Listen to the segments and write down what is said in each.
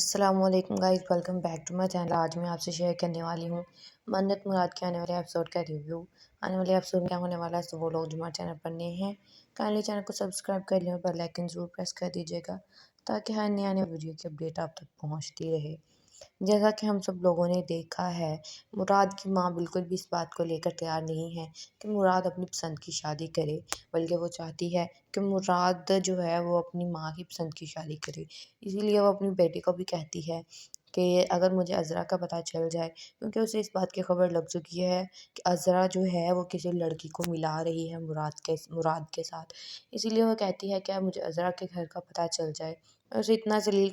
السلام علیکم guys, welcome back to my channel. آج میں آپ سے شیئر کرنے والی ہوں منت مراد کے آنے والے ایپیسوڈ کا ریویو۔ آنے والے ایپیسوڈ میں کیا ہونے والا ہے تو وہ لوگ جو ہمارے چینل پر نئے ہیں کائنڈلی چینل کو سبسکرائب کر لیں اور بیل آئکن ضرور پریس کر دیجیے گا تاکہ ہر نئے آنے ویڈیو کی اپڈیٹ آپ تک پہنچتی رہے۔ جیسا کہ ہم سب لوگوں نے دیکھا ہے، مراد کی ماں بالکل بھی اس بات کو لے کر تیار نہیں ہے کہ مراد اپنی پسند کی شادی کرے، بلکہ وہ چاہتی ہے کہ مراد جو ہے وہ اپنی ماں کی پسند کی شادی کرے۔ اسی لیے وہ اپنی بیٹی کو بھی کہتی ہے کہ اگر مجھے عذرا کا پتہ چل جائے، کیونکہ اسے اس بات کی خبر لگ چکی ہے کہ عذرا جو ہے وہ کسی لڑکی کو ملا رہی ہے مراد کے ساتھ، اسی لیے وہ کہتی ہے کہ مجھے عذرا کے گھر کا پتہ چل جائے، میں اسے اتنا ذلیل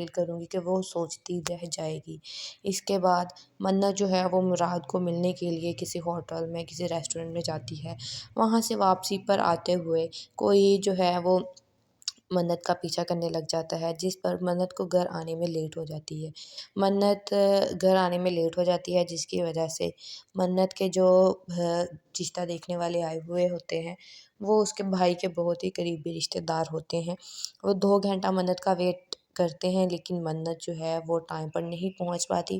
کروں گی کہ وہ سوچتی رہ جائے گی۔ اس کے بعد منت جو ہے وہ مراد کو ملنے کے لیے کسی ہوٹل میں کسی ریسٹورنٹ میں جاتی ہے۔ وہاں سے واپسی پر آتے ہوئے کوئی جو ہے وہ منت کا پیچھا کرنے لگ جاتا ہے، جس پر منت کو گھر آنے میں لیٹ ہو جاتی ہے۔ منت گھر آنے میں لیٹ ہو جاتی ہے، جس کی وجہ سے منت کے جو رشتہ دیکھنے والے آئے ہوئے ہوتے ہیں وہ اس کے بھائی کے بہت ہی قریبی رشتہ دار ہوتے ہیں۔ وہ 2 گھنٹہ منت کا ویٹ کرتے ہیں، لیکن منت جو ہے وہ ٹائم پر نہیں پہنچ پاتی،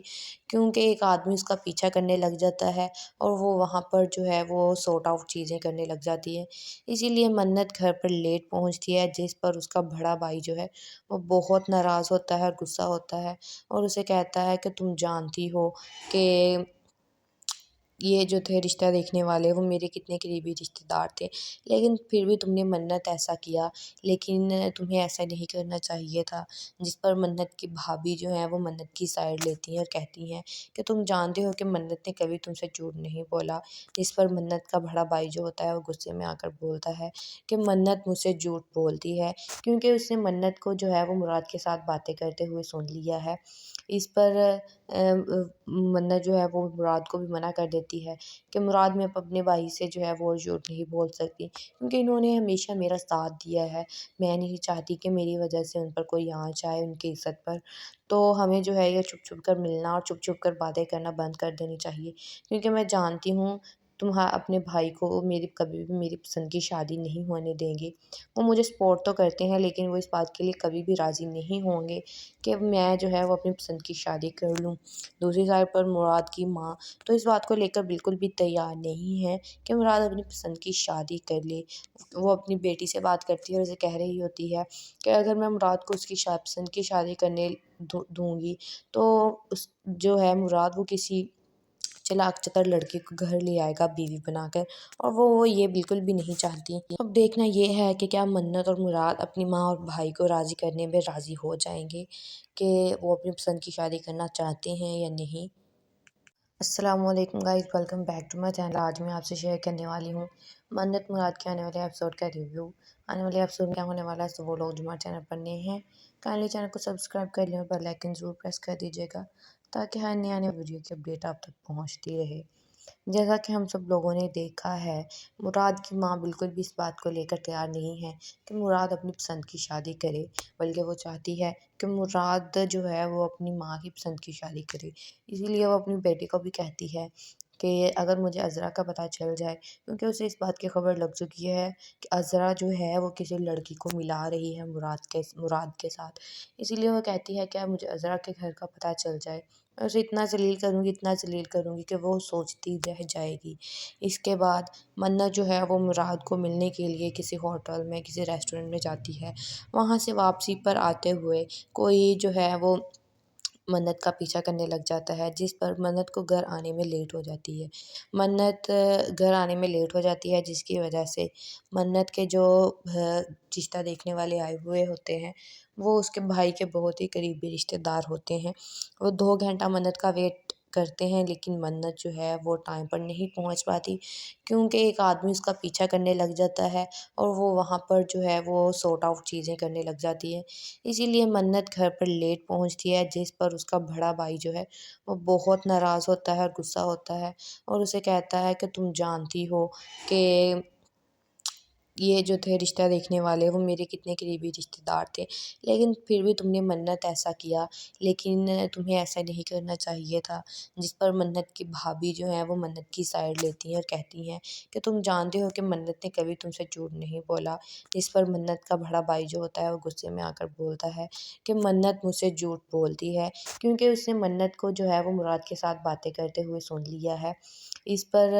کیونکہ ایک آدمی اس کا پیچھا کرنے لگ جاتا ہے اور وہ وہاں پر جو ہے وہ سورٹ آؤٹ چیزیں کرنے لگ جاتی ہے۔ اسی لیے منت گھر پر لیٹ پہنچتی ہے، جس پر اس کا بڑا بھائی جو ہے وہ بہت ناراض ہوتا ہے اور غصہ ہوتا ہے اور اسے کہتا ہے کہ تم جانتی ہو کہ یہ جو تھے رشتہ دیکھنے والے وہ میرے کتنے قریبی رشتہ دار تھے، لیکن پھر بھی تم نے منت ایسا کیا، لیکن تمہیں ایسا نہیں کرنا چاہیے تھا۔ جس پر منت کی بھابھی جو ہیں وہ منت کی سائڈ لیتی ہیں اور کہتی ہیں کہ تم جانتے ہو کہ منت نے کبھی تم سے جھوٹ نہیں بولا۔ جس پر منت کا بڑا بھائی جو ہوتا ہے وہ غصے میں آ کر بولتا ہے کہ منت مجھ سے جھوٹ بولتی ہے، کیونکہ اس نے منت کو جو ہے وہ مراد کے ساتھ باتیں کرتے ہوئے سن لیا ہے۔ اس پر منت جو ہے وہ مراد کو بھی منع کر دیتی ہے کہ مراد میں اپنے بھائی سے جو ہے وہ جھوٹ نہیں بول سکتی، کیونکہ انہوں نے ہمیشہ میرا ساتھ دیا ہے، میں نہیں چاہتی کہ میری وجہ سے ان پر کوئی آنچ آئے ان کی عزت پر۔ تو ہمیں جو ہے یہ چھپ چھپ کر ملنا اور چھپ چھپ کر باتیں کرنا بند کر دینی چاہیے، کیونکہ میں جانتی ہوں تم اپنے بھائی کو کبھی بھی میری پسند کی شادی نہیں ہونے دیں گے۔ وہ مجھے سپورٹ تو کرتے ہیں، لیکن وہ اس بات کے لیے کبھی بھی راضی نہیں ہوں گے کہ میں جو ہے وہ اپنی پسند کی شادی کر لوں۔ دوسری سائڈ پر مراد کی ماں تو اس بات کو لے کر بالکل بھی تیار نہیں ہے کہ مراد اپنی پسند کی شادی کر لے۔ وہ اپنی بیٹی سے بات کرتی ہے اور اسے کہہ رہی ہوتی ہے کہ اگر میں مراد کو اس کی پسند کی شادی کرنے دوں گی تو جو ہے مراد وہ کسی چلاک چتر لڑکی کو گھر لے آئے گا بیوی بنا کر، اور وہ یہ بالکل بھی نہیں چاہتی۔ اب دیکھنا یہ ہے کہ کیا منت اور مراد اپنی ماں اور بھائی کو راضی کرنے میں راضی ہو جائیں گے کہ وہ اپنی پسند کی شادی کرنا چاہتے ہیں یا نہیں۔ السلام علیکم guys, welcome back to my channel. آج میں آپ سے شیئر کرنے والی ہوں منت مراد کے آنے والے ایپیسوڈ کا ریویو۔ آنے والے ایپیسوڈ میں کیا ہونے والا ہے تو وہ لوگ جو ہمارے چینل پر نئے ہیں کائنڈلی چینل کو سبسکرائب کر لیں اور بیل آئکن ضرور پریس کر دیجیے گا تاکہ ہر نئے آنے ویڈیو کی اپڈیٹ آپ تک پہنچتی رہے۔ جیسا کہ ہم سب لوگوں نے دیکھا ہے، مراد کی ماں بالکل بھی اس بات کو لے کر تیار نہیں ہے کہ مراد اپنی پسند کی شادی کرے، بلکہ وہ چاہتی ہے کہ مراد جو ہے وہ اپنی ماں کی پسند کی شادی کرے۔ اسی لیے وہ اپنی بیٹی کو بھی کہتی ہے کہ اگر مجھے عذرا کا پتہ چل جائے، کیونکہ اسے اس بات کی خبر لگ چکی ہے کہ عذرا جو ہے وہ کسی لڑکی کو ملا رہی ہے مراد کے ساتھ، اسی لیے وہ کہتی ہے کہ مجھے عذرا کے گھر کا پتہ چل جائے، میں اسے اتنا ذلیل کروں گی کہ وہ سوچتی رہ جائے گی۔ اس کے بعد منت جو ہے وہ مراد کو ملنے کے لیے کسی ہوٹل میں کسی ریسٹورنٹ میں جاتی ہے۔ وہاں سے واپسی پر آتے ہوئے کوئی جو ہے وہ منت کا پیچھا کرنے لگ جاتا ہے، جس پر منت کو گھر آنے میں لیٹ ہو جاتی ہے۔ منت گھر آنے میں لیٹ ہو جاتی ہے، جس کی وجہ سے منت کے جو رشتہ دیکھنے والے آئے ہوئے ہوتے ہیں وہ اس کے بھائی کے بہت ہی قریبی رشتہ دار ہوتے ہیں۔ وہ 2 گھنٹہ منت کا ویٹ کرتے ہیں، لیکن منت جو ہے وہ ٹائم پر نہیں پہنچ پاتی، کیونکہ ایک آدمی اس کا پیچھا کرنے لگ جاتا ہے اور وہ وہاں پر جو ہے وہ سورٹ آؤٹ چیزیں کرنے لگ جاتی ہے۔ اسی لیے منت گھر پر لیٹ پہنچتی ہے، جس پر اس کا بڑا بھائی جو ہے وہ بہت ناراض ہوتا ہے اور غصہ ہوتا ہے اور اسے کہتا ہے کہ تم جانتی ہو کہ یہ جو تھے رشتہ دیکھنے والے وہ میرے کتنے قریبی رشتہ دار تھے، لیکن پھر بھی تم نے منت ایسا کیا، لیکن تمہیں ایسا نہیں کرنا چاہیے تھا۔ جس پر منت کی بھابھی جو ہیں وہ منت کی سائڈ لیتی ہیں اور کہتی ہیں کہ تم جانتے ہو کہ منت نے کبھی تم سے جھوٹ نہیں بولا۔ جس پر منت کا بڑا بھائی جو ہوتا ہے وہ غصے میں آ کر بولتا ہے کہ منت مجھ سے جھوٹ بولتی ہے، کیونکہ اس نے منت کو جو ہے وہ مراد کے ساتھ باتیں کرتے ہوئے سن لیا ہے۔ اس پر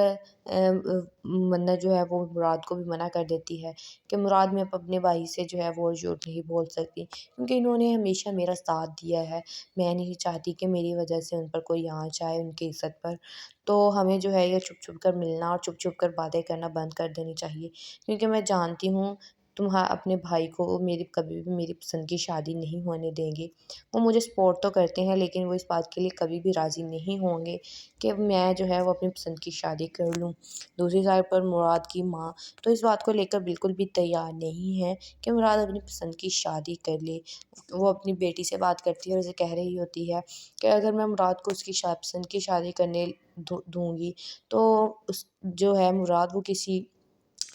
منت جو ہے وہ مراد کو بھی منع کر دیتی ہے کہ مراد میں اپنے بھائی سے جو ہے وہ جھوٹ نہیں بول سکتی، کیونکہ انہوں نے ہمیشہ میرا ساتھ دیا ہے۔ میں نہیں چاہتی کہ میری وجہ سے ان پر کوئی آنچ آئے ان کی عزت پر، تو ہمیں جو ہے یہ چھپ چھپ کر ملنا اور چھپ چھپ کر باتیں کرنا بند کر دینی چاہیے، کیونکہ میں جانتی ہوں اپنے بھائی کو کبھی بھی میری پسند کی شادی نہیں ہونے دیں گے۔ وہ مجھے سپورٹ تو کرتے ہیں، لیکن وہ اس بات کے لیے کبھی بھی راضی نہیں ہوں گے کہ میں جو ہے وہ اپنی پسند کی شادی کر لوں۔ دوسری سائڈ پر مراد کی ماں تو اس بات کو لے کر بالکل بھی تیار نہیں ہے کہ مراد اپنی پسند کی شادی کر لے۔ وہ اپنی بیٹی سے بات کرتی ہے اور اسے کہہ رہی ہوتی ہے کہ اگر میں مراد کو اس کی پسند کی شادی کرنے دوں گی تو جو ہے مراد وہ کسی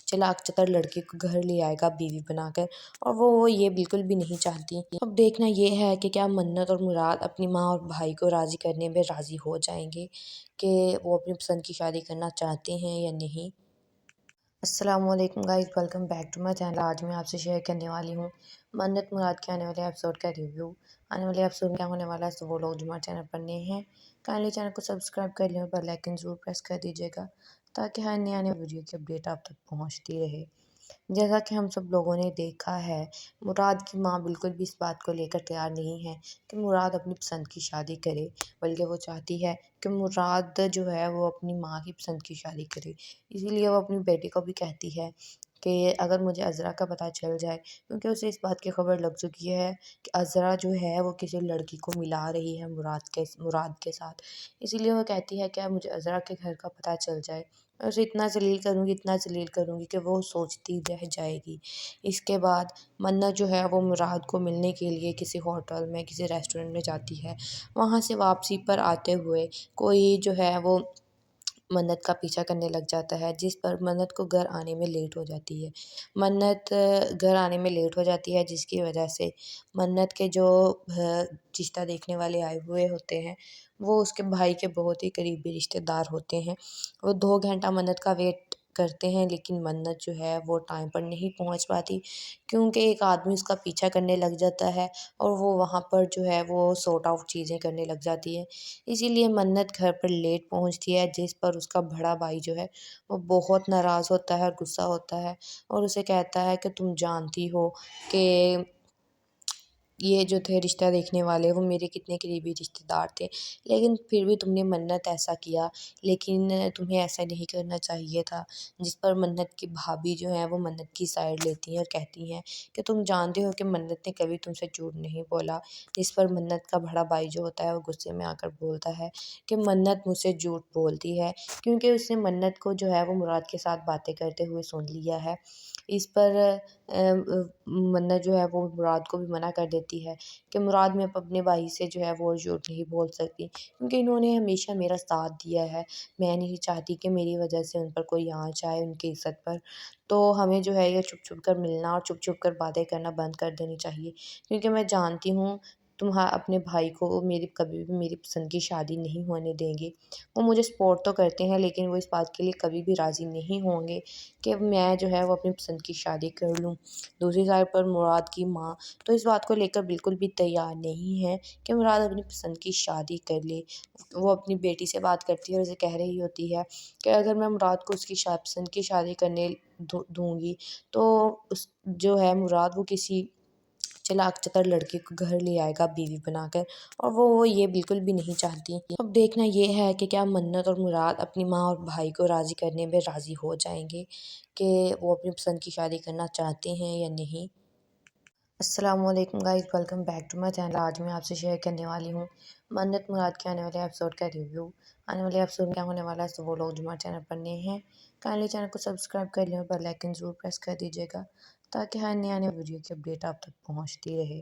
چلاک چتر لڑکے کو گھر لے آئے گا بیوی بنا کر، اور وہ یہ بالکل بھی نہیں چاہتی۔ اب دیکھنا یہ ہے کہ کیا منت اور مراد اپنی ماں اور بھائی کو راضی کرنے میں راضی ہو جائیں گے کہ وہ اپنی پسند کی شادی کرنا چاہتے ہیں یا نہیں۔ السلام علیکم guys, welcome back to my channel. آج میں آپ سے شیئر کرنے والی ہوں منت مراد کے آنے والے ایپیسوڈ کا ریویو۔ آنے والے ایپیسوڈ میں کیا ہونے والا ہے تو وہ لوگ جو ہمارے چینل پر نئے ہیں کائنڈلی چینل کو سبسکرائب کر لیں اور بیل آئکن ضرور پریس کر دیجیے گا تاکہ ہر نئی آنے ویڈیو کی اپڈیٹ آپ تک پہنچتی رہے۔ جیسا کہ ہم سب لوگوں نے دیکھا ہے، مراد کی ماں بالکل بھی اس بات کو لے کر تیار نہیں ہے کہ مراد اپنی پسند کی شادی کرے، بلکہ وہ چاہتی ہے کہ مراد جو ہے وہ اپنی ماں کی پسند کی شادی کرے۔ اسی لیے وہ اپنی بیٹی کو بھی کہتی ہے کہ اگر مجھے عذرا کا پتہ چل جائے، کیونکہ اسے اس بات کی خبر لگ چکی ہے کہ عذرا جو ہے وہ کسی لڑکی کو ملا رہی ہے مراد کے ساتھ، اسی لیے وہ کہتی ہے کہ مجھے عذرا کے گھر کا پتہ چل جائے، میں اسے اتنا ذلیل کروں گی کہ وہ سوچتی رہ جائے گی۔ اس کے بعد منت جو ہے وہ مراد کو ملنے کے لیے کسی ہوٹل میں کسی ریسٹورنٹ میں جاتی ہے۔ وہاں سے واپسی پر آتے ہوئے کوئی جو ہے وہ منت کا پیچھا کرنے لگ جاتا ہے، جس پر منت کو گھر آنے میں لیٹ ہو جاتی ہے۔ منت گھر آنے میں لیٹ ہو جاتی ہے، جس کی وجہ سے منت کے جو رشتہ دیکھنے والے آئے ہوئے ہوتے ہیں وہ اس کے بھائی کے بہت ہی قریبی رشتہ دار ہوتے ہیں۔ وہ 2 گھنٹہ منت کا ویٹ کرتے ہیں، لیکن منت جو ہے وہ ٹائم پر نہیں پہنچ پاتی، کیونکہ ایک آدمی اس کا پیچھا کرنے لگ جاتا ہے اور وہ وہاں پر جو ہے وہ سورٹ آؤٹ چیزیں کرنے لگ جاتی ہے۔ اسی لیے منت گھر پر لیٹ پہنچتی ہے، جس پر اس کا بڑا بھائی جو ہے وہ بہت ناراض ہوتا ہے اور غصہ ہوتا ہے اور اسے کہتا ہے کہ تم جانتی ہو کہ یہ جو تھے رشتہ دیکھنے والے وہ میرے کتنے قریبی رشتہ دار تھے، لیکن پھر بھی تم نے منت ایسا کیا، لیکن تمہیں ایسا نہیں کرنا چاہیے تھا۔ جس پر منت کی بھابھی جو ہیں وہ منت کی سائڈ لیتی ہیں اور کہتی ہیں کہ تم جانتے ہو کہ منت نے کبھی تم سے جھوٹ نہیں بولا۔ جس پر منت کا بڑا بھائی جو ہوتا ہے وہ غصے میں آ کر بولتا ہے کہ منت مجھ سے جھوٹ بولتی ہے، کیونکہ اس نے منت کو جو ہے وہ مراد کے ساتھ باتیں کرتے ہوئے سن لیا ہے۔ اس پر منت جو ہے وہ مراد کو بھی منع کر دیتی ہے کہ مراد میں اپنے بھائی سے جو ہے وہ جھوٹ نہیں بول سکتی، کیونکہ انہوں نے ہمیشہ میرا ساتھ دیا ہے۔ میں نہیں چاہتی کہ میری وجہ سے ان پر کوئی آنچ آئے ان کی عزت پر، تو ہمیں جو ہے یہ چھپ چھپ کر ملنا اور چھپ چھپ کر باتیں کرنا بند کر دینی چاہیے، کیونکہ میں جانتی ہوں اپنے بھائی کو کبھی بھی میری پسند کی شادی نہیں ہونے دیں گے۔ وہ مجھے سپورٹ تو کرتے ہیں، لیکن وہ اس بات کے لیے کبھی بھی راضی نہیں ہوں گے کہ میں جو ہے وہ اپنی پسند کی شادی کر لوں۔ دوسری سائڈ پر مراد کی ماں تو اس بات کو لے کر بالکل بھی تیار نہیں ہے کہ مراد اپنی پسند کی شادی کر لے۔ وہ اپنی بیٹی سے بات کرتی ہے اور اسے کہہ رہی ہوتی ہے کہ اگر میں مراد کو اس کی پسند کی شادی کرنے دوں گی تو جو ہے مراد وہ کسی چلاک چتر لڑکے کو گھر لے آئے گا بیوی بنا کر، اور وہ یہ بالکل بھی نہیں چاہتی۔ اب دیکھنا یہ ہے کہ کیا منت اور مراد اپنی ماں اور بھائی کو راضی کرنے میں راضی ہو جائیں گے کہ وہ اپنی پسند کی شادی کرنا چاہتے ہیں یا نہیں۔ السلام علیکم guys, welcome back to my channel. آج میں آپ سے شیئر کرنے والی ہوں منت مراد کے آنے والے ایپیسوڈ کا ریویو۔ آنے والے ایپیسوڈ میں کیا ہونے والا ہے تو وہ لوگ جو ہمارے چینل پر نئے ہیں کائنڈلی چینل کو سبسکرائب کر لیں اور بیل آئکن ضرور پریس کر دیجیے گا تاکہ ہر نئی آنے ویڈیو کی اپڈیٹ آپ تک پہنچتی رہے۔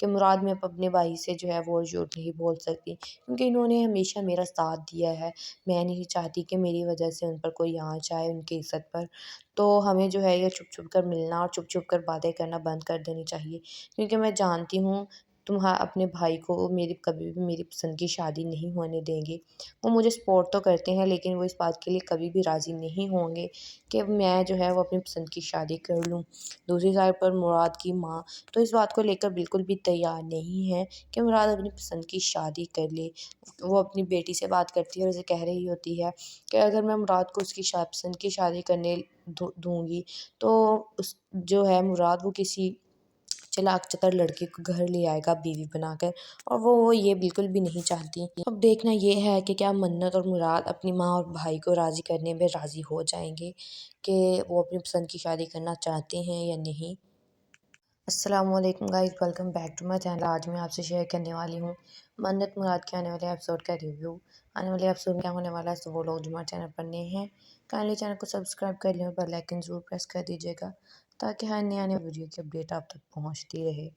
کہ مراد میں اپنے بھائی سے جو ہے وہ جھوٹ نہیں بول سکتی، کیونکہ انہوں نے ہمیشہ میرا ساتھ دیا ہے۔ میں نہیں چاہتی کہ میری وجہ سے ان پر کوئی آنچ آئے ان کی عزت پر۔ تو ہمیں جو ہے یہ چھپ چھپ کر ملنا اور چھپ چھپ کر باتیں کرنا بند کر دینی چاہیے، کیونکہ میں جانتی ہوں اپنے بھائی کو کبھی بھی میری پسند کی شادی نہیں ہونے دیں گے۔ وہ مجھے سپورٹ تو کرتے ہیں، لیکن وہ اس بات کے لیے کبھی بھی راضی نہیں ہوں گے کہ میں جو ہے وہ اپنی پسند کی شادی کر لوں۔ دوسری سائڈ پر مراد کی ماں تو اس بات کو لے کر بالکل بھی تیار نہیں ہے کہ مراد اپنی پسند کی شادی کر لے۔ وہ اپنی بیٹی سے بات کرتی ہے اور اسے کہہ رہی ہوتی ہے کہ اگر میں مراد کو اس کی پسند کی شادی کرنے دوں گی تو جو ہے مراد وہ کسی چلاک چتر لڑکی کو گھر لے آئے گا بیوی بنا کر، اور وہ یہ بالکل بھی نہیں چاہتی۔ اب دیکھنا یہ ہے کہ کیا منت اور مراد اپنی ماں اور بھائی کو راضی کرنے میں راضی ہو جائیں گے کہ وہ اپنی پسند کی شادی کرنا چاہتے ہیں یا نہیں۔ السلام علیکم guys, welcome back to my channel. آج میں آپ سے شیئر کرنے والی ہوں منت مراد کے آنے والے ایپیسوڈ کا ریویو۔ آنے والے ایپیسوڈ میں کیا ہونے والا ہے تو وہ لوگ جو ہمارے چینل پر نئے ہیں کائنڈلی چینل کو سبسکرائب کر لیں، بیل آئکن ضرور پریس کر دیجیے گا تاکہ ہر نئے آنے ویڈیو کی اپڈیٹ آپ تک پہنچتی رہے۔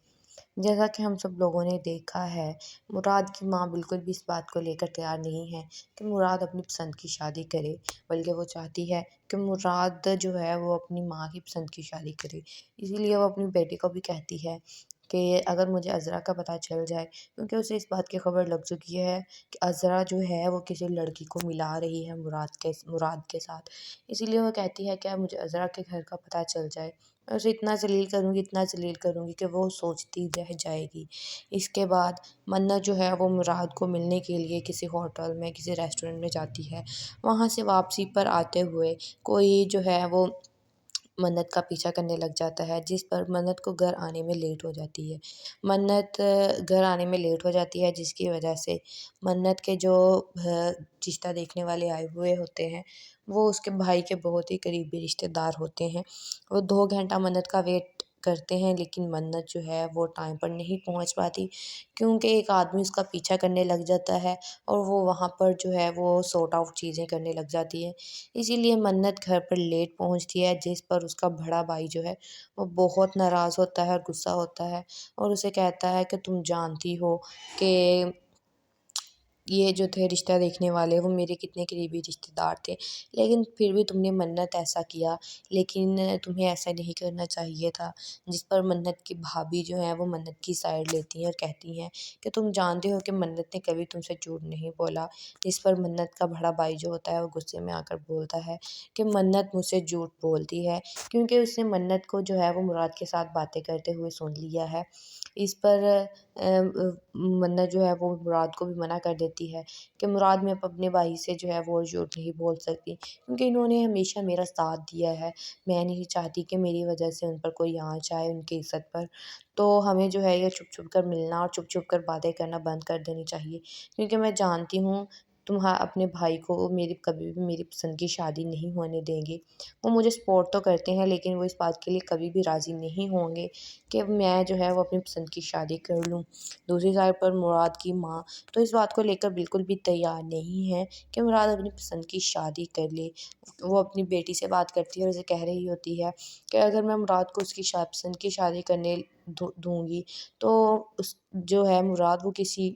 جیسا کہ ہم سب لوگوں نے دیکھا ہے، مراد کی ماں بالکل بھی اس بات کو لے کر تیار نہیں ہے کہ مراد اپنی پسند کی شادی کرے، بلکہ وہ چاہتی ہے کہ مراد جو ہے وہ اپنی ماں کی پسند کی شادی کرے۔ اسی لیے وہ اپنی بیٹی کو بھی کہتی ہے کہ اگر مجھے عذرا کا پتہ چل جائے، کیونکہ اسے اس بات کی خبر لگ چکی ہے کہ عذرا جو ہے وہ کسی لڑکی کو ملا رہی ہے مراد کے ساتھ، اسی لیے وہ کہتی ہے کہ مجھے عذرا کے گھر کا پتہ چل جائے، میں اسے اتنا ذلیل کروں گی کہ وہ سوچتی رہ جائے گی۔ اس کے بعد منت جو ہے وہ مراد کو ملنے کے لیے کسی ہوٹل میں کسی ریسٹورنٹ میں جاتی ہے۔ وہاں سے واپسی پر آتے ہوئے کوئی جو ہے وہ منت کا پیچھا کرنے لگ جاتا ہے، جس پر منت کو گھر آنے میں لیٹ ہو جاتی ہے۔ منت گھر آنے میں لیٹ ہو جاتی ہے، جس کی وجہ سے منت کے جو رشتہ دیکھنے والے آئے ہوئے ہوتے ہیں وہ اس کے بھائی کے بہت ہی قریبی رشتہ دار ہوتے ہیں۔ وہ 2 گھنٹہ منت کا ویٹ کرتے ہیں، لیکن منت جو ہے وہ ٹائم پر نہیں پہنچ پاتی، کیونکہ ایک آدمی اس کا پیچھا کرنے لگ جاتا ہے اور وہ وہاں پر جو ہے وہ سورٹ آؤٹ چیزیں کرنے لگ جاتی ہے۔ اسی لیے منت گھر پر لیٹ پہنچتی ہے، جس پر اس کا بڑا بھائی جو ہے وہ بہت ناراض ہوتا ہے اور غصہ ہوتا ہے اور اسے کہتا ہے کہ تم جانتی ہو کہ یہ جو تھے رشتہ دیکھنے والے وہ میرے کتنے قریبی رشتہ دار تھے، لیکن پھر بھی تم نے منت ایسا کیا، لیکن تمہیں ایسا نہیں کرنا چاہیے تھا۔ جس پر منت کی بھابھی جو ہیں وہ منت کی سائڈ لیتی ہیں اور کہتی ہیں کہ تم جانتے ہو کہ منت نے کبھی تم سے جھوٹ نہیں بولا۔ جس پر منت کا بڑا بھائی جو ہوتا ہے وہ غصے میں آ کر بولتا ہے کہ منت مجھ سے جھوٹ بولتی ہے، کیونکہ اس نے منت کو جو ہے وہ مراد کے ساتھ باتیں کرتے ہوئے سن لیا ہے۔ اس پر منت جو ہے وہ مراد کو بھی منع کر دیتی ہے کہ مراد میں اپنے بھائی سے جو ہے وہ جھوٹ نہیں بول سکتی، کیونکہ انہوں نے ہمیشہ میرا ساتھ دیا ہے۔ میں نہیں چاہتی کہ میری وجہ سے ان پر کوئی آنچ آئے ان کی عزت پر۔ تو ہمیں جو ہے یہ چھپ چھپ کر ملنا اور چھپ چھپ کر باتیں کرنا بند کر دینی چاہیے، کیونکہ میں جانتی ہوں اپنے بھائی کو کبھی بھی میری پسند کی شادی نہیں ہونے دیں گے۔ وہ مجھے سپورٹ تو کرتے ہیں، لیکن وہ اس بات کے لیے کبھی بھی راضی نہیں ہوں گے کہ میں جو ہے وہ اپنی پسند کی شادی کر لوں۔ دوسری سائڈ پر مراد کی ماں تو اس بات کو لے کر بالکل بھی تیار نہیں ہے کہ مراد اپنی پسند کی شادی کر لے۔ وہ اپنی بیٹی سے بات کرتی ہے اور اسے کہہ رہی ہوتی ہے کہ اگر میں مراد کو اس کی پسند کی شادی کرنے دوں گی تو جو ہے مراد وہ کسی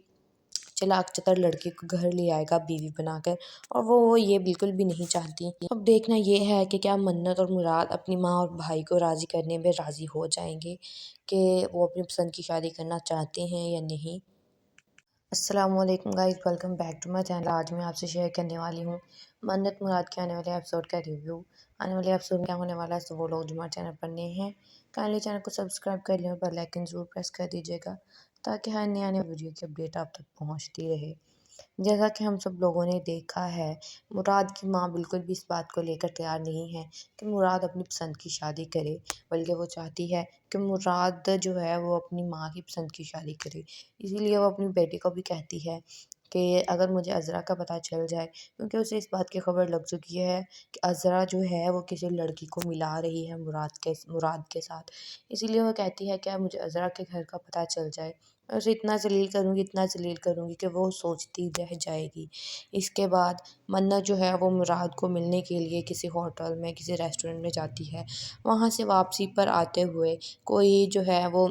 چلاک چتر لڑکی کو گھر لے آئے گا بیوی بنا کر، اور وہ یہ بالکل بھی نہیں چاہتی۔ اب دیکھنا یہ ہے کہ کیا منت اور مراد اپنی ماں اور بھائی کو راضی کرنے میں راضی ہو جائیں گے کہ وہ اپنی پسند کی شادی کرنا چاہتے ہیں یا نہیں۔ السلام علیکم guys, welcome back to my channel. آج میں آپ سے شیئر کرنے والی ہوں منت مراد کے آنے والے ایپیسوڈ کا ریویو۔ آنے والے ایپیسوڈ میں کیا ہونے والا ہے تو وہ لوگ جو ہمارے چینل پر نئے ہیں کائنڈلی چینل کو سبسکرائب کر لیں، بیل آئکن ضرور پریس کر دیجیے گا تاکہ ہر نئے آنے ویڈیو کی اپڈیٹ آپ تک پہنچتی رہے۔ جیسا کہ ہم سب لوگوں نے دیکھا ہے، مراد کی ماں بالکل بھی اس بات کو لے کر تیار نہیں ہے کہ مراد اپنی پسند کی شادی کرے، بلکہ وہ چاہتی ہے کہ مراد جو ہے وہ اپنی ماں کی پسند کی شادی کرے۔ اسی لیے وہ اپنی بیٹی کو بھی کہتی ہے کہ اگر مجھے عذرا کا پتہ چل جائے، کیونکہ اسے اس بات کی خبر لگ چکی ہے کہ عذرا جو ہے وہ کسی لڑکی کو ملا رہی ہے مراد کے ساتھ، اسی لیے وہ کہتی ہے کہ مجھے عذرا کے گھر کا پتہ چل جائے، میں اسے اتنا ذلیل کروں گی کہ وہ سوچتی رہ جائے گی۔ اس کے بعد منت جو ہے وہ مراد کو ملنے کے لیے کسی ہوٹل میں کسی ریسٹورنٹ میں جاتی ہے۔ وہاں سے واپسی پر آتے ہوئے کوئی جو ہے وہ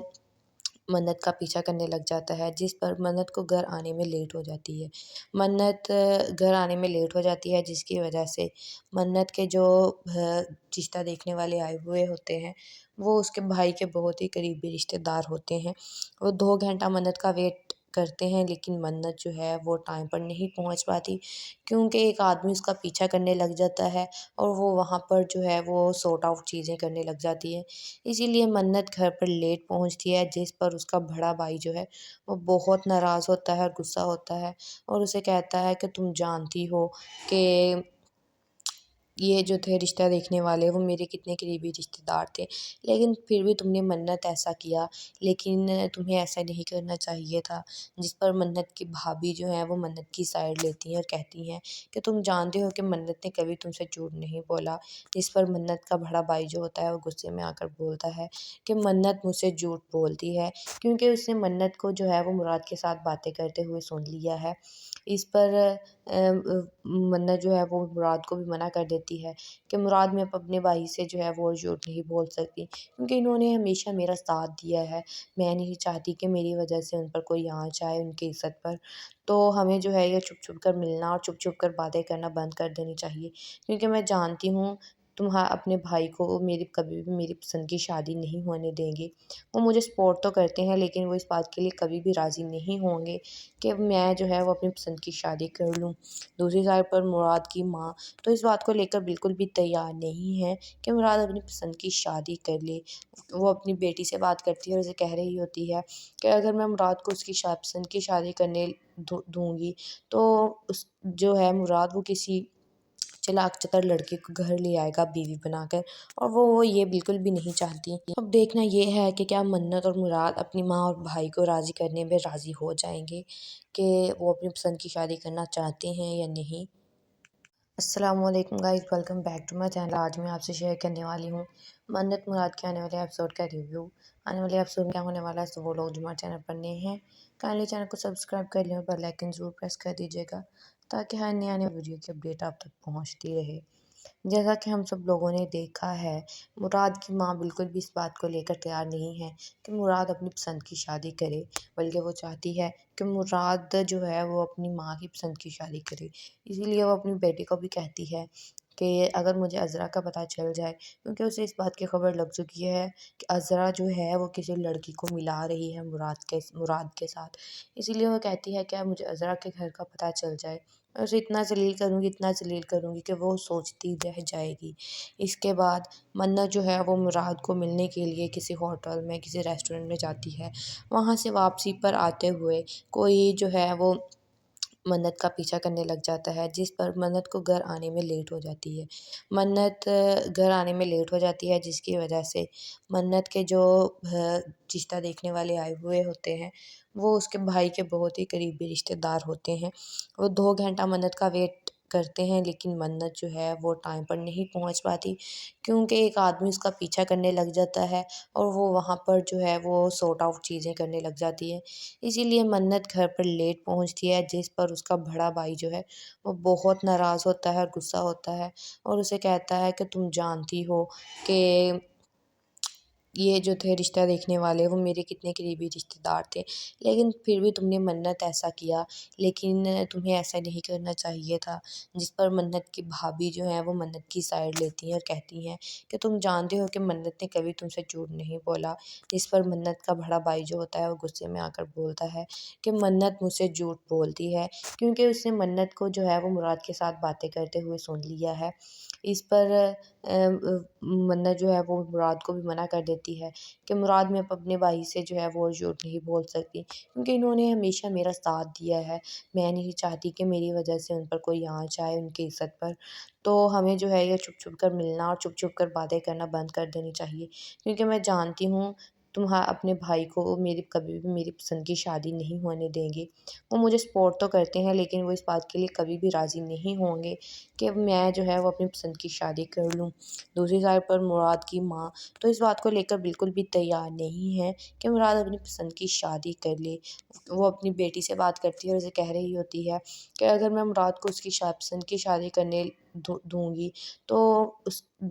منت کا پیچھا کرنے لگ جاتا ہے، جس پر منت کو گھر آنے میں لیٹ ہو جاتی ہے۔ منت گھر آنے میں لیٹ ہو جاتی ہے، جس کی وجہ سے منت کے جو رشتہ دیکھنے والے آئے ہوئے ہوتے ہیں وہ اس کے بھائی کے بہت ہی قریبی رشتہ دار ہوتے ہیں۔ وہ 2 گھنٹہ منت کا ویٹ کرتے ہیں، لیکن منت جو ہے وہ ٹائم پر نہیں پہنچ پاتی، کیونکہ ایک آدمی اس کا پیچھا کرنے لگ جاتا ہے اور وہ وہاں پر جو ہے وہ سورٹ آؤٹ چیزیں کرنے لگ جاتی ہے۔ اسی لیے منت گھر پر لیٹ پہنچتی ہے، جس پر اس کا بڑا بھائی جو ہے وہ بہت ناراض ہوتا ہے اور غصہ ہوتا ہے اور اسے کہتا ہے کہ تم جانتی ہو کہ یہ جو تھے رشتہ دیکھنے والے وہ میرے کتنے قریبی رشتہ دار تھے، لیکن پھر بھی تم نے منت ایسا کیا، لیکن تمہیں ایسا نہیں کرنا چاہیے تھا۔ جس پر منت کی بھابھی جو ہیں وہ منت کی سائڈ لیتی ہیں اور کہتی ہیں کہ تم جانتے ہو کہ منت نے کبھی تم سے جھوٹ نہیں بولا۔ جس پر منت کا بڑا بھائی جو ہوتا ہے وہ غصے میں آ کر بولتا ہے کہ منت مجھ سے جھوٹ بولتی ہے، کیونکہ اس نے منت کو جو ہے وہ مراد کے ساتھ باتیں کرتے ہوئے سن لیا ہے۔ اس پر منت جو ہے وہ مراد کو بھی منع کر دیتی ہے کہ مراد میں اپنے بھائی سے جو ہے وہ جھوٹ نہیں بول سکتی، کیونکہ انہوں نے ہمیشہ میرا ساتھ دیا ہے، میں نہیں چاہتی کہ میری وجہ سے ان پر کوئی آنچ آئے ان کی عزت پر۔ تو ہمیں جو ہے یہ چھپ چھپ کر ملنا اور چھپ چھپ کر باتیں کرنا بند کر دینی چاہیے، کیونکہ میں جانتی ہوں تم اپنے بھائی کو میری کبھی بھی میری پسند کی شادی نہیں ہونے دیں گے۔ وہ مجھے سپورٹ تو کرتے ہیں، لیکن وہ اس بات کے لیے کبھی بھی راضی نہیں ہوں گے کہ میں جو ہے وہ اپنی پسند کی شادی کر لوں۔ دوسری سائڈ پر مراد کی ماں تو اس بات کو لے کر بالکل بھی تیار نہیں ہے کہ مراد اپنی پسند کی شادی کر لے۔ وہ اپنی بیٹی سے بات کرتی ہے اور اسے کہہ رہی ہوتی ہے کہ اگر میں مراد کو اس کی پسند کی شادی کرنے دوں گی تو اس جو ہے مراد وہ کسی چلاک چتر لڑکے کو گھر لے آئے گا بیوی بنا کر، اور وہ یہ بالکل بھی نہیں چاہتی۔ اب دیکھنا یہ ہے کہ کیا منت اور مراد اپنی ماں اور بھائی کو راضی کرنے میں راضی ہو جائیں گے کہ وہ اپنی پسند کی شادی کرنا چاہتے ہیں یا نہیں۔ السلام علیکم guys, welcome back to my channel. آج میں آپ سے شیئر کرنے والی ہوں منت مراد کے آنے والے ایپیسوڈ کا ریویو۔ آنے والے ایپیسوڈ میں کیا ہونے والا ہے تو وہ لوگ جو ہمارے چینل پر نئے ہیں کائنڈلی چینل کو سبسکرائب کر لیں اور بیل آئیکن ضرور پریس کر دیجیے گا تاکہ ہر نئی آنے ویڈیو کی اپڈیٹ آپ تک پہنچتی رہے۔ جیسا کہ ہم سب لوگوں نے دیکھا ہے، مراد کی ماں بالکل بھی اس بات کو لے کر تیار نہیں ہے کہ مراد اپنی پسند کی شادی کرے، بلکہ وہ چاہتی ہے کہ مراد جو ہے وہ اپنی ماں کی پسند کی شادی کرے۔ اسی لیے وہ اپنی بیٹی کو بھی کہتی ہے کہ اگر مجھے عذرا کا پتہ چل جائے، کیونکہ اسے اس بات کی خبر لگ چکی ہے کہ عذرا جو ہے وہ کسی لڑکی کو ملا رہی ہے مراد کے ساتھ، اسی لیے وہ کہتی ہے کہ اب مجھے عذرا کے گھر کا پتہ چل جائے، میں اسے اتنا ذلیل کروں گی کہ وہ سوچتی رہ جائے گی۔ اس کے بعد منت جو ہے وہ مراد کو ملنے کے لیے کسی ہوٹل میں کسی ریسٹورنٹ میں جاتی ہے۔ وہاں سے واپسی پر آتے ہوئے کوئی جو ہے وہ منت کا پیچھا کرنے لگ جاتا ہے، جس پر منت کو گھر آنے میں لیٹ ہو جاتی ہے۔ منت گھر آنے میں لیٹ ہو جاتی ہے، جس کی وجہ سے منت کے جو رشتہ دیکھنے والے آئے ہوئے ہوتے ہیں وہ اس کے بھائی کے بہت ہی قریبی رشتہ دار ہوتے ہیں۔ وہ 2 گھنٹہ منت کا ویٹ کرتے ہیں، لیکن منت جو ہے وہ ٹائم پر نہیں پہنچ پاتی، کیونکہ ایک آدمی اس کا پیچھا کرنے لگ جاتا ہے اور وہ وہاں پر جو ہے وہ سورٹ آؤٹ چیزیں کرنے لگ جاتی ہے۔ اسی لیے منت گھر پر لیٹ پہنچتی ہے، جس پر اس کا بڑا بھائی جو ہے وہ بہت ناراض ہوتا ہے اور غصہ ہوتا ہے اور اسے کہتا ہے کہ تم جانتی ہو کہ یہ جو تھے رشتہ دیکھنے والے وہ میرے کتنے قریبی رشتہ دار تھے، لیکن پھر بھی تم نے منت ایسا کیا، لیکن تمہیں ایسا نہیں کرنا چاہیے تھا۔ جس پر منت کی بھابھی جو ہیں وہ منت کی سائڈ لیتی ہیں اور کہتی ہیں کہ تم جانتے ہو کہ منت نے کبھی تم سے جھوٹ نہیں بولا۔ جس پر منت کا بڑا بھائی جو ہوتا ہے وہ غصے میں آ کر بولتا ہے کہ منت مجھ سے جھوٹ بولتی ہے، کیونکہ اس نے منت کو جو ہے وہ مراد کے ساتھ باتیں کرتے ہوئے سن لیا ہے۔ اس پر منت جو ہے وہ مراد کو بھی منع کر دیتی ہے کہ مراد میں اپنے بھائی سے جو ہے وہ جھوٹ نہیں بول سکتی، کیونکہ انہوں نے ہمیشہ میرا ساتھ دیا ہے، میں نہیں چاہتی کہ میری وجہ سے ان پر کوئی آنچ آئے ان کی عزت پر۔ تو ہمیں جو ہے یہ چھپ چھپ کر ملنا اور چھپ چھپ کر باتیں کرنا بند کر دینی چاہیے، کیونکہ میں جانتی ہوں تم اپنے بھائی کو کبھی بھی میری پسند کی شادی نہیں ہونے دیں گے۔ وہ مجھے سپورٹ تو کرتے ہیں، لیکن وہ اس بات کے لیے کبھی بھی راضی نہیں ہوں گے کہ میں جو ہے وہ اپنی پسند کی شادی کر لوں۔ دوسری سائڈ پر مراد کی ماں تو اس بات کو لے کر بالکل بھی تیار نہیں ہے کہ مراد اپنی پسند کی شادی کر لے۔ وہ اپنی بیٹی سے بات کرتی ہے اور اسے کہہ رہی ہوتی ہے کہ اگر میں مراد کو اس کی پسند کی شادی کرنے دوں گی تو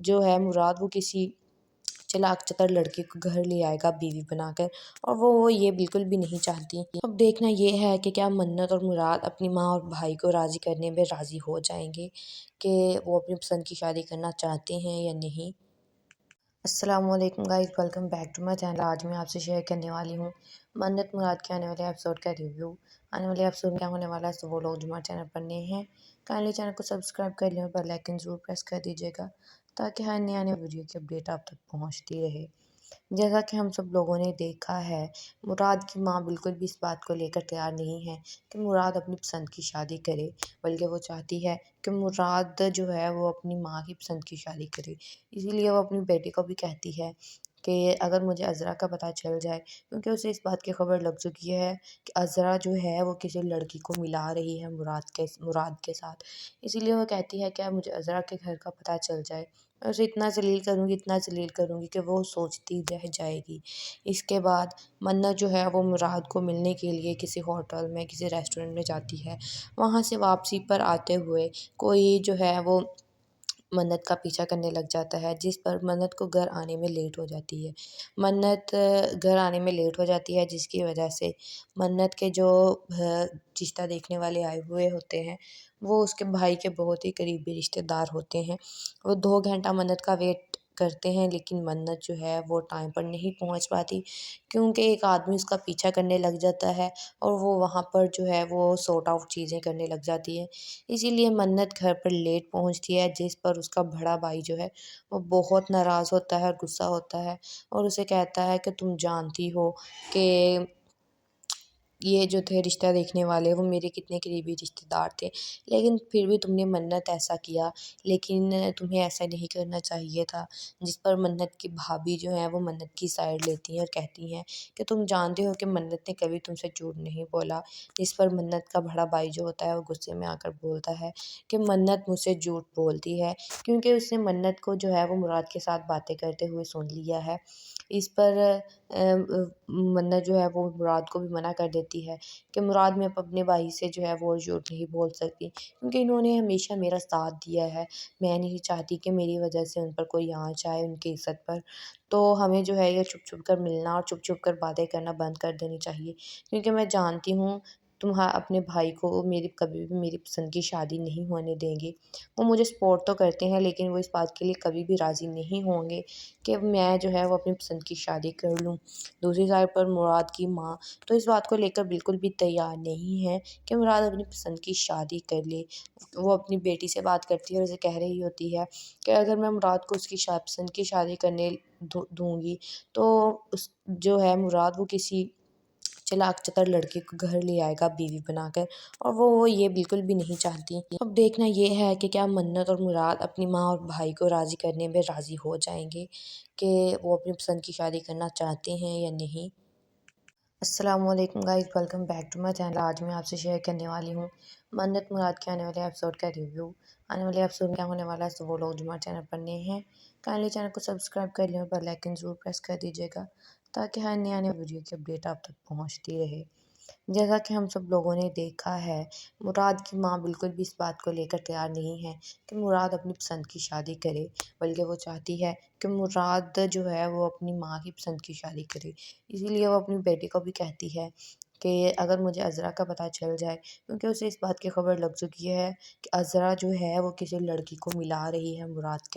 جو ہے مراد وہ کسی چلاک چتر لڑکی کو گھر لے آئے گا بیوی بنا کر، اور وہ یہ بالکل بھی نہیں چاہتی۔ اب دیکھنا یہ ہے کہ کیا منت اور مراد اپنی ماں اور بھائی کو راضی کرنے میں راضی ہو جائیں گے کہ وہ اپنی پسند کی شادی کرنا چاہتے ہیں یا نہیں۔ السلام علیکم guys, welcome back to my channel. آج میں آپ سے شیئر کرنے والی ہوں منت مراد کے آنے والے ایپیسوڈ کا ریویو۔ آنے والے ایپیسوڈ میں کیا ہونے والا ہے، تو وہ لوگ جو ہمارے چینل پر نئے ہیں کائنڈلی چینل کو سبسکرائب کر لیں اور بیل آئیکن ضرور پریس کر دیجیے گا تاکہ ہر نئے آنے ویڈیو کی اپڈیٹ آپ تک پہنچتی رہے۔ جیسا کہ ہم سب لوگوں نے دیکھا ہے، مراد کی ماں بالکل بھی اس بات کو لے کر تیار نہیں ہے کہ مراد اپنی پسند کی شادی کرے، بلکہ وہ چاہتی ہے کہ مراد جو ہے وہ اپنی ماں کی پسند کی شادی کرے۔ اسی لیے وہ اپنی بیٹی کو بھی کہتی ہے کہ اگر مجھے عذرا کا پتہ چل جائے، کیونکہ اسے اس بات کی خبر لگ چکی ہے کہ عذرا جو ہے وہ کسی لڑکی کو ملا رہی ہے مراد کے ساتھ، اسی لیے وہ کہتی ہے کہ مجھے عذرا کے گھر کا پتہ چل جائے، میں اسے اتنا ذلیل کروں گی کہ وہ سوچتی رہ جائے گی۔ اس کے بعد منت جو ہے وہ مراد کو ملنے کے لیے کسی ہوٹل میں، کسی ریسٹورنٹ میں جاتی ہے۔ وہاں سے واپسی پر آتے ہوئے کوئی جو ہے وہ منت کا پیچھا کرنے لگ جاتا ہے، جس پر منت کو گھر آنے میں لیٹ ہو جاتی ہے۔ منت گھر آنے میں لیٹ ہو جاتی ہے، جس کی وجہ سے منت کے جو رشتہ دیکھنے والے آئے ہوئے ہوتے ہیں وہ اس کے بھائی کے بہت ہی قریبی رشتہ دار ہوتے ہیں۔ وہ 2 گھنٹہ منت کا ویٹ کرتے ہیں، لیکن منت جو ہے وہ ٹائم پر نہیں پہنچ پاتی، کیونکہ ایک آدمی اس کا پیچھا کرنے لگ جاتا ہے اور وہ وہاں پر جو ہے وہ سورٹ آؤٹ چیزیں کرنے لگ جاتی ہے۔ اسی لیے منت گھر پر لیٹ پہنچتی ہے، جس پر اس کا بڑا بھائی جو ہے وہ بہت ناراض ہوتا ہے اور غصہ ہوتا ہے، اور اسے کہتا ہے کہ تم جانتی ہو کہ یہ جو تھے رشتہ دیکھنے والے وہ میرے کتنے قریبی رشتہ دار تھے، لیکن پھر بھی تم نے منت ایسا کیا، لیکن تمہیں ایسا نہیں کرنا چاہیے تھا۔ جس پر منت کی بھابھی جو ہیں وہ منت کی سائڈ لیتی ہیں اور کہتی ہیں کہ تم جانتے ہو کہ منت نے کبھی تم سے جھوٹ نہیں بولا۔ جس پر منت کا بڑا بھائی جو ہوتا ہے وہ غصے میں آ کر بولتا ہے کہ منت مجھ سے جھوٹ بولتی ہے، کیونکہ اس نے منت کو جو ہے وہ مراد کے ساتھ باتیں کرتے ہوئے سن لیا ہے۔ اس پر منت جو ہے وہ مراد کو بھی منع کر دیتی ہے کہ مراد میں اپنے بھائی سے جو ہے وہ جھوٹ نہیں بول سکتی، کیونکہ انہوں نے ہمیشہ میرا ساتھ دیا ہے، میں نہیں چاہتی کہ میری وجہ سے ان پر کوئی آنچ آئے ان کی عزت پر، تو ہمیں جو ہے یہ چھپ چھپ کر ملنا اور چھپ چھپ کر باتیں کرنا بند کر دینی چاہیے، کیونکہ میں جانتی ہوں تم اپنے بھائی کو کبھی بھی میری پسند کی شادی نہیں ہونے دیں گے۔ وہ مجھے سپورٹ تو کرتے ہیں، لیکن وہ اس بات کے لیے کبھی بھی راضی نہیں ہوں گے کہ میں جو ہے وہ اپنی پسند کی شادی کر لوں۔ دوسری سائڈ پر مراد کی ماں تو اس بات کو لے کر بالکل بھی تیار نہیں ہے کہ مراد اپنی پسند کی شادی کر لے۔ وہ اپنی بیٹی سے بات کرتی ہے اور اسے کہہ رہی ہوتی ہے کہ اگر میں مراد کو اس کی پسند کی شادی کرنے دوں گی تو جو ہے مراد وہ کسی چلاک چتر لڑکی کو گھر لے آئے گا بیوی بنا کر، اور وہ یہ بالکل بھی نہیں چاہتی۔ اب دیکھنا یہ ہے کہ کیا منت اور مراد اپنی ماں اور بھائی کو راضی کرنے میں راضی ہو جائیں گے کہ وہ اپنی پسند کی شادی کرنا چاہتے ہیں یا نہیں۔ السلام علیکم guys, welcome back to my channel. آج میں آپ سے شیئر کرنے والی ہوں منت مراد کے آنے والے ایپیسوڈ کا ریویو۔ آنے والے ایپیسوڈ میں کیا ہونے والا ہے، تو وہ لوگ جو ہمارے چینل پر نئے ہیں کائنڈلی چینل کو سبسکرائب کر لیں اور بیل آئیکن ضرور پریس کر دیجیے گا تاکہ ہر نئے آنے ویڈیو کی اپڈیٹ آپ تک پہنچتی رہے۔ جیسا کہ ہم سب لوگوں نے دیکھا ہے، مراد کی ماں بالکل بھی اس بات کو لے کر تیار نہیں ہے کہ مراد اپنی پسند کی شادی کرے، بلکہ وہ چاہتی ہے کہ مراد جو ہے وہ اپنی ماں کی پسند کی شادی کرے۔ اسی لیے وہ اپنی بیٹی کو بھی کہتی ہے کہ اگر مجھے عذرا کا پتہ چل جائے، کیونکہ اسے اس بات کی خبر لگ چکی ہے کہ عذرا جو ہے وہ کسی لڑکی کو ملا رہی ہے مراد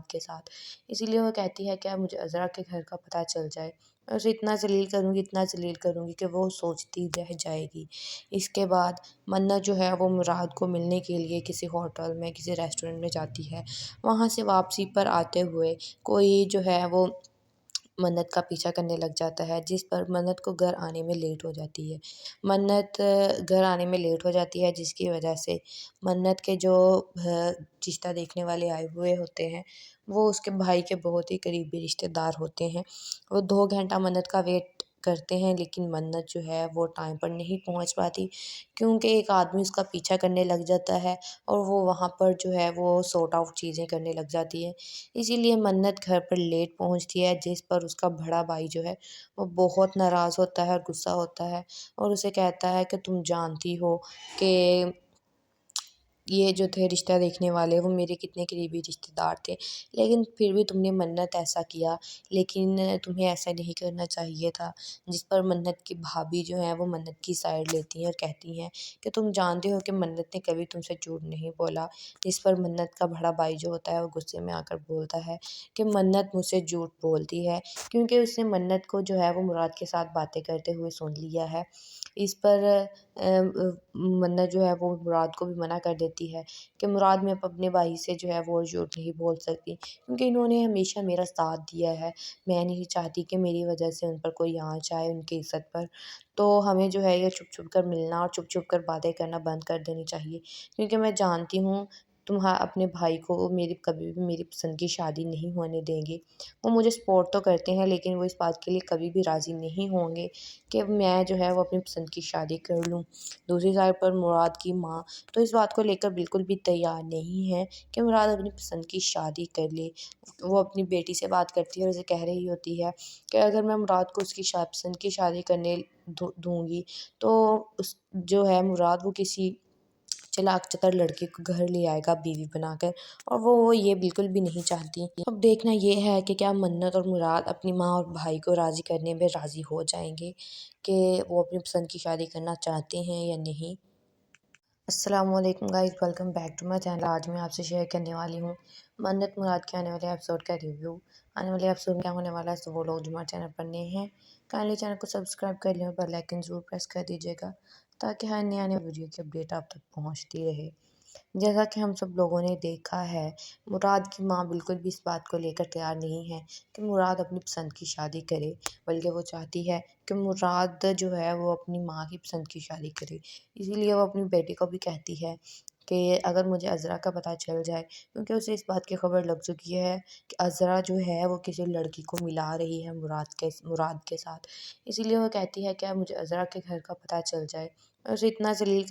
کے ساتھ، اسی لیے وہ کہتی ہے کہ مجھے عذرا کے گھر کا پتہ چل جائے، میں اسے اتنا ذلیل کروں گی کہ وہ سوچتی رہ جائے گی۔ اس کے بعد منت جو ہے وہ مراد کو ملنے کے لیے کسی ہوٹل میں، کسی ریسٹورنٹ میں جاتی ہے۔ وہاں سے واپسی پر آتے ہوئے کوئی جو ہے وہ منت کا پیچھا کرنے لگ جاتا ہے، جس پر منت کو گھر آنے میں لیٹ ہو جاتی ہے۔ منت گھر آنے میں لیٹ ہو جاتی ہے، جس کی وجہ سے منت کے جو رشتہ دیکھنے والے آئے ہوئے ہوتے ہیں وہ اس کے بھائی کے بہت ہی قریبی رشتہ دار ہوتے ہیں۔ وہ 2 گھنٹہ منت کا ویٹ کرتے ہیں، لیکن منت جو ہے وہ ٹائم پر نہیں پہنچ پاتی، کیونکہ ایک آدمی اس کا پیچھا کرنے لگ جاتا ہے اور وہ وہاں پر جو ہے وہ سورٹ آؤٹ چیزیں کرنے لگ جاتی ہے۔ اسی لیے منت گھر پر لیٹ پہنچتی ہے، جس پر اس کا بڑا بھائی جو ہے وہ بہت ناراض ہوتا ہے اور غصہ ہوتا ہے، اور اسے کہتا ہے کہ تم جانتی ہو کہ یہ جو تھے رشتہ دیکھنے والے وہ میرے کتنے قریبی رشتہ دار تھے، لیکن پھر بھی تم نے منت ایسا کیا، لیکن تمہیں ایسا نہیں کرنا چاہیے تھا۔ جس پر منت کی بھابھی جو ہیں وہ منت کی سائڈ لیتی ہیں اور کہتی ہیں کہ تم جانتے ہو کہ منت نے کبھی تم سے جھوٹ نہیں بولا۔ جس پر منت کا بڑا بھائی جو ہوتا ہے وہ غصے میں آ کر بولتا ہے کہ منت مجھ سے جھوٹ بولتی ہے، کیونکہ اس نے منت کو جو ہے وہ مراد کے ساتھ باتیں کرتے ہوئے سن لیا ہے۔ اس پر منت جو ہے وہ مراد کو بھی منع کر دیتی ہے کہ مراد میں اپنے بھائی سے جو ہے وہ جھوٹ نہیں بول سکتی، کیونکہ انہوں نے ہمیشہ میرا ساتھ دیا ہے۔ میں نہیں چاہتی کہ میری وجہ سے ان پر کوئی آنچ آئے ان کی عزت پر، تو ہمیں جو ہے یہ چھپ چھپ کر ملنا اور چھپ چھپ کر باتیں کرنا بند کر دینی چاہیے، کیونکہ میں جانتی ہوں تم اپنے بھائی کو کبھی بھی میری پسند کی شادی نہیں ہونے دیں گے۔ وہ مجھے سپورٹ تو کرتے ہیں، لیکن وہ اس بات کے لیے کبھی بھی راضی نہیں ہوں گے کہ میں جو ہے وہ اپنی پسند کی شادی کر لوں۔ دوسری سائڈ پر مراد کی ماں تو اس بات کو لے کر بالکل بھی تیار نہیں ہے کہ مراد اپنی پسند کی شادی کر لے۔ وہ اپنی بیٹی سے بات کرتی ہے اور اسے کہہ رہی ہوتی ہے کہ اگر میں مراد کو اس کی پسند کی شادی کرنے دوں گی تو جو ہے مراد وہ کسی چلاک چتر لڑکے کو گھر لے آئے گا بیوی بنا کر، اور وہ یہ بالکل بھی نہیں چاہتی۔ اب دیکھنا یہ ہے کہ کیا منت اور مراد اپنی ماں اور بھائی کو راضی کرنے میں راضی ہو جائیں گے کہ وہ اپنی پسند کی شادی کرنا چاہتے ہیں یا نہیں۔ السلام علیکم guys, welcome back to my channel. آج میں آپ سے شیئر کرنے والی ہوں منت مراد کے آنے والے ایپیسوڈ کا ریویو۔ آنے والے ایپیسوڈ میں کیا ہونے والا ہے تو وہ لوگ جو ہمارے چینل پر نئے ہیں کائنڈلی چینل کو سبسکرائب کر لیں اور بیل آئکن ضرور پریس کر دیجیے گا تاکہ ہر نئے آنے ویڈیو کی اپڈیٹ آپ تک پہنچتی رہے۔ جیسا کہ ہم سب لوگوں نے دیکھا ہے، مراد کی ماں بالکل بھی اس بات کو لے کر تیار نہیں ہے کہ مراد اپنی پسند کی شادی کرے، بلکہ وہ چاہتی ہے کہ مراد جو ہے وہ اپنی ماں کی پسند کی شادی کرے۔ اسی لیے وہ اپنی بیٹی کو بھی کہتی ہے کہ اگر مجھے عذرا کا پتہ چل جائے، کیونکہ اسے اس بات کی خبر لگ چکی ہے کہ عذرا جو ہے وہ کسی لڑکی کو ملا رہی ہے مراد کے ساتھ، اسی لیے وہ کہتی ہے کہ مجھے عذرا کے گھر کا پتہ چل جائے، میں اسے اتنا ذلیل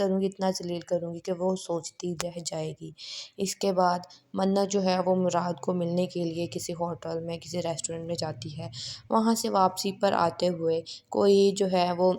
کروں گی کہ وہ سوچتی رہ جائے گی۔ اس کے بعد منت جو ہے وہ مراد کو ملنے کے لیے کسی ہوٹل میں کسی ریسٹورنٹ میں جاتی ہے۔ وہاں سے واپسی پر آتے ہوئے کوئی جو ہے وہ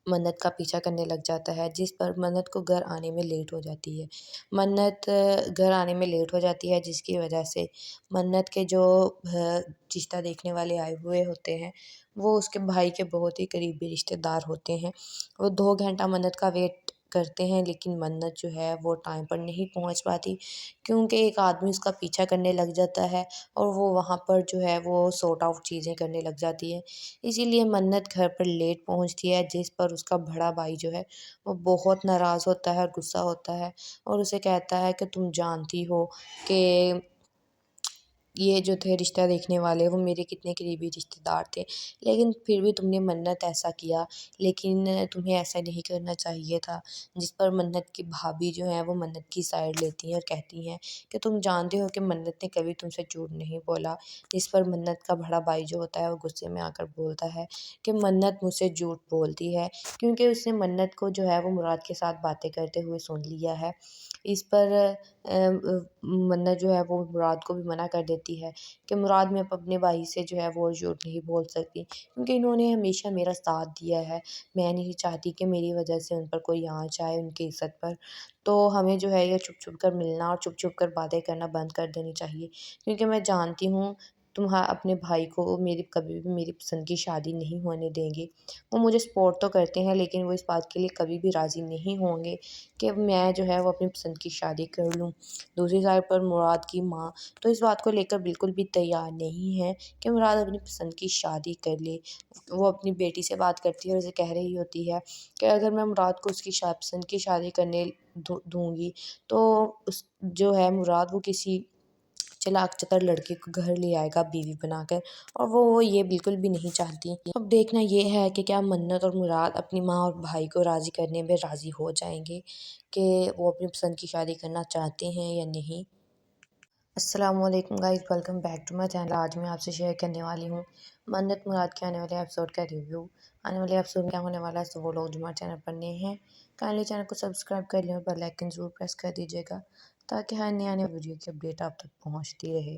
منت کا پیچھا کرنے لگ جاتا ہے، جس پر منت کو گھر آنے میں لیٹ ہو جاتی ہے۔ منت گھر آنے میں لیٹ ہو جاتی ہے، جس کی وجہ سے منت کے جو رشتہ دیکھنے والے آئے ہوئے ہوتے ہیں وہ اس کے بھائی کے بہت ہی قریبی رشتہ دار ہوتے ہیں۔ وہ 2 گھنٹہ منت کا ویٹ کرتے ہیں، لیکن منت جو ہے وہ ٹائم پر نہیں پہنچ پاتی، کیونکہ ایک آدمی اس کا پیچھا کرنے لگ جاتا ہے اور وہ وہاں پر جو ہے وہ سورٹ آؤٹ چیزیں کرنے لگ جاتی ہے۔ اسی لیے منت گھر پر لیٹ پہنچتی ہے، جس پر اس کا بڑا بھائی جو ہے وہ بہت ناراض ہوتا ہے اور غصہ ہوتا ہے اور اسے کہتا ہے کہ تم جانتی ہو کہ یہ جو تھے رشتہ دیکھنے والے وہ میرے کتنے قریبی رشتہ دار تھے، لیکن پھر بھی تم نے منت ایسا کیا، لیکن تمہیں ایسا نہیں کرنا چاہیے تھا۔ جس پر منت کی بھابھی جو ہیں وہ منت کی سائڈ لیتی ہیں اور کہتی ہیں کہ تم جانتے ہو کہ منت نے کبھی تم سے جھوٹ نہیں بولا۔ جس پر منت کا بڑا بھائی جو ہوتا ہے وہ غصے میں آ کر بولتا ہے کہ منت مجھ سے جھوٹ بولتی ہے، کیونکہ اس نے منت کو جو ہے وہ مراد کے ساتھ باتیں کرتے ہوئے سن لیا ہے۔ اس پر منت جو ہے وہ مراد کو بھی منع کر دیتی ہے کہ مراد میں اپنے بھائی سے جو ہے وہ جھوٹ نہیں بول سکتی، کیونکہ انہوں نے ہمیشہ میرا ساتھ دیا ہے۔ میں نہیں چاہتی کہ میری وجہ سے ان پر کوئی آنچ آئے ان کی عزت پر، تو ہمیں جو ہے یہ چھپ چھپ کر ملنا اور چھپ چھپ کر باتیں کرنا بند کر دینی چاہیے، کیونکہ میں جانتی ہوں تم اپنے بھائی کو کبھی بھی میری پسند کی شادی نہیں ہونے دیں گے۔ وہ مجھے سپورٹ تو کرتے ہیں، لیکن وہ اس بات کے لیے کبھی بھی راضی نہیں ہوں گے کہ میں جو ہے وہ اپنی پسند کی شادی کر لوں۔ دوسری سائڈ پر مراد کی ماں تو اس بات کو لے کر بالکل بھی تیار نہیں ہے کہ مراد اپنی پسند کی شادی کر لے۔ وہ اپنی بیٹی سے بات کرتی ہے اور اسے کہہ رہی ہوتی ہے کہ اگر میں مراد کو اس کی پسند کی شادی کرنے دوں گی تو جو ہے مراد وہ کسی چلاک چتر لڑکے کو گھر لے آئے گا بیوی بنا کر، اور وہ یہ بالکل بھی نہیں چاہتی۔ اب دیکھنا یہ ہے کہ کیا منت اور مراد اپنی ماں اور بھائی کو راضی کرنے میں راضی ہو جائیں گے کہ وہ اپنی پسند کی شادی کرنا چاہتے ہیں یا نہیں۔ السلام علیکم guys, welcome back to my channel. آج میں آپ سے شیئر کرنے والی ہوں منت مراد کے آنے والے ایپیسوڈ کا ریویو۔ آنے والے ایپیسوڈ میں کیا ہونے والا ہے تو وہ لوگ جو ہمارے چینل پر نئے ہیں کائنڈلی چینل کو سبسکرائب کر لیں اور بیل آئکن ضرور پریس کر دیجیے گا تاکہ ہر نئے آنے ویڈیو کی اپڈیٹ آپ تک پہنچتی رہے۔